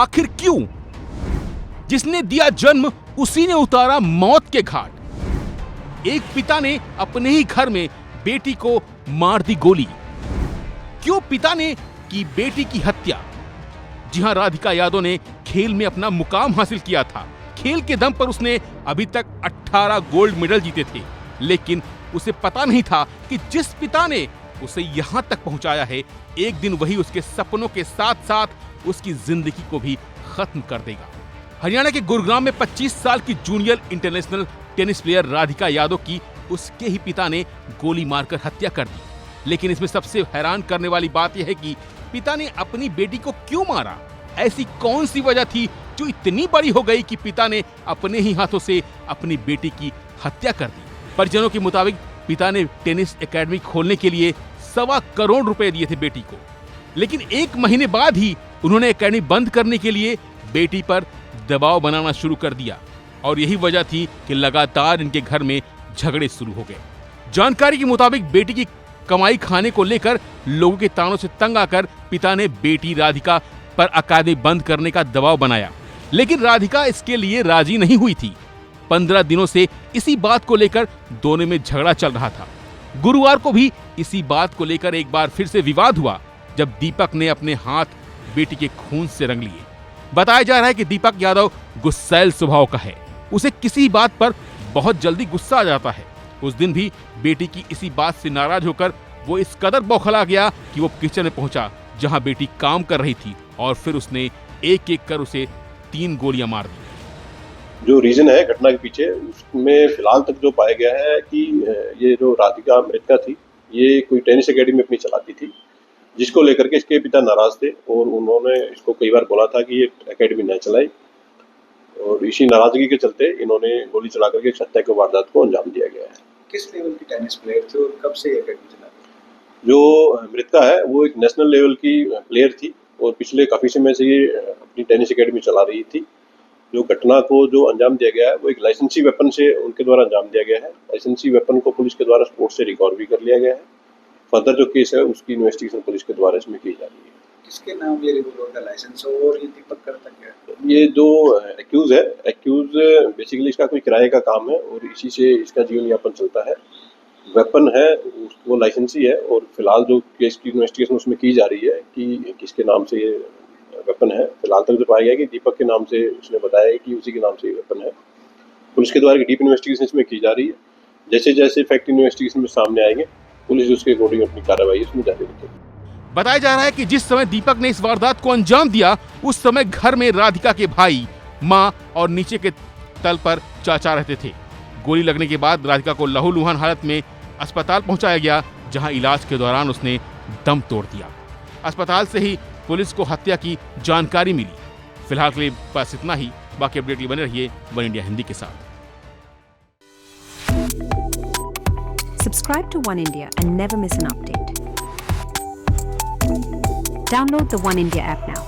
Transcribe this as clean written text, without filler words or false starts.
आखिर क्यों? जिसने दिया जन्म उसी ने उतारा मौत के घाट। एक पिता ने अपने ही घर में बेटी को मार दी गोली। क्यों पिता ने की बेटी की हत्या? जी हां, राधिका यादव ने खेल में अपना मुकाम हासिल किया था। खेल के दम पर उसने अभी तक 18 गोल्ड मेडल जीते थे, लेकिन उसे पता नहीं था कि जिस पिता ने उसे यहां तक पहुंचाया है, एक दिन वही उसके सपनों के साथ साथ उसकी जिंदगी को भी खत्म कर देगा। हरियाणा के गुरुग्राम में 25 साल की junior international tennis player Radhika Yadav की उसके ही पिता ने गोली मारकर हत्या कर दी। लेकिन इसमें सबसे हैरान करने वाली बात यह है कि पिता ने अपनी बेटी को क्यों मारा? ऐसी कौन सी वजह थी जो इतनी बड़ी हो गई कि पिता ने अपने ही हाथों से अपनी बेटी की हत्या कर दी? परिजनों के मुताबिक पिता ने टेनिस एकेडमी खोलने के लिए 1.25 करोड़ रुपए दिए थे बेटी को, लेकिन 1 महीने बाद ही उन्होंने एकेडमी बंद करने के लिए बेटी पर दबाव बनाना शुरू कर दिया और यही वजह थी कि लगातार इनके घर में झगड़े शुरू हो गए। जानकारी के मुताबिक बेटी की कमाई खाने को लेकर लोगों के तानों से तंग आकर पिता ने बेटी राधिका पर अकादमी बंद करने का दबाव बनाया, लेकिन राधिका इसके लिए राजी नहीं हुई थी। 15 दिनों से इसी बात को लेकर दोनों में झगड़ा चल रहा था। गुरुवार को भी इसी बात को लेकर एक बार फिर से विवाद हुआ, जब दीपक ने अपने हाथ बेटी के खून से रंग लिए। बताया जा रहा है कि दीपक यादव गुस्सैल स्वभाव का है। उसे किसी बात पर बहुत जल्दी गुस्सा आ जाता है। उस दिन भी बेटी की इसी बात से नाराज होकर वो इस कदर बौखला गया कि वो किचन में पहुंचा जहां बेटी काम कर रही थी और फिर उसने एक एक कर उसे 3 गोलियां मार दी। जो रीजन है घटना के पीछे, उसमें फिलहाल तक जो पाया गया है कि ये जो राधिका मृतका थी, ये कोई टेनिस एकेडमी अपनी चलाती थी, जिसको लेकर के इसके पिता नाराज थे और उन्होंने इसको कई बार बोला था कि ये एकेडमी न चलाए, और इसी नाराजगी के चलते इन्होंने गोली चला करके इस हत्या की वारदात को अंजाम दिया गया है। किस लेवल की टेनिस प्लेयर थे और कब से एकेडमी चलाते? जो मृतका है वो एक नेशनल लेवल की प्लेयर थी और पिछले काफी समय से ये अपनी टेनिस एकेडमी चला रही थी। जो घटना को जो अंजाम दिया गया है वो एक लाइसेंसी वेपन से उनके द्वारा अंजाम दिया गया है। लाइसेंसी वेपन को पुलिस के द्वारा स्पोर्ट से रिकवर भी कर लिया गया है। फर्दर जो केस है उसकी इन्वेस्टिगेशन पुलिस के द्वारा इसमें की जा रही है। किसके नाम ये रिवॉल्वर का लाइसेंस और ये दीपक करता क्या है? ये जो एक्यूज बेसिकली इसका कोई किराए का काम है और इसी से इसका जीवन यापन चलता है। वेपन है वो लाइसेंसी है और फिलहाल जो केस की इन्वेस्टिगेशन उसमें की जा रही है कि किसके नाम से ये वेपन है। फिलहाल तक जो पाया गया कि दीपक के नाम से उसने बताया कि उसी के नाम से ये वेपन है। पुलिस के द्वारा डीप इन्वेस्टिगेशन इसमें की जा रही है। जैसे जैसे फैक्ट इन्वेस्टिगेशन में सामने आएंगे पुलिस उसके अकॉर्डिंग अपनी कार्रवाई इसमें जारी रखेगी। बताया जा रहा है कि जिस समय दीपक ने इस वारदात को अंजाम दिया, उस समय घर में राधिका के भाई, मां और नीचे के तल पर चाचा रहते थे। गोली लगने के बाद राधिका को लहूलुहान हालत में अस्पताल पहुंचाया गया, जहां इलाज के दौरान उसने दम तोड़ दिया। अस्पताल से ही पुलिस को हत्या की जानकारी मिली। फिलहाल के लिए बस इतना ही। बाकी अपडेट के लिए बने रहिए वन इंडिया हिंदी के साथ। Subscribe to One India and never miss an update. Download the One India app now.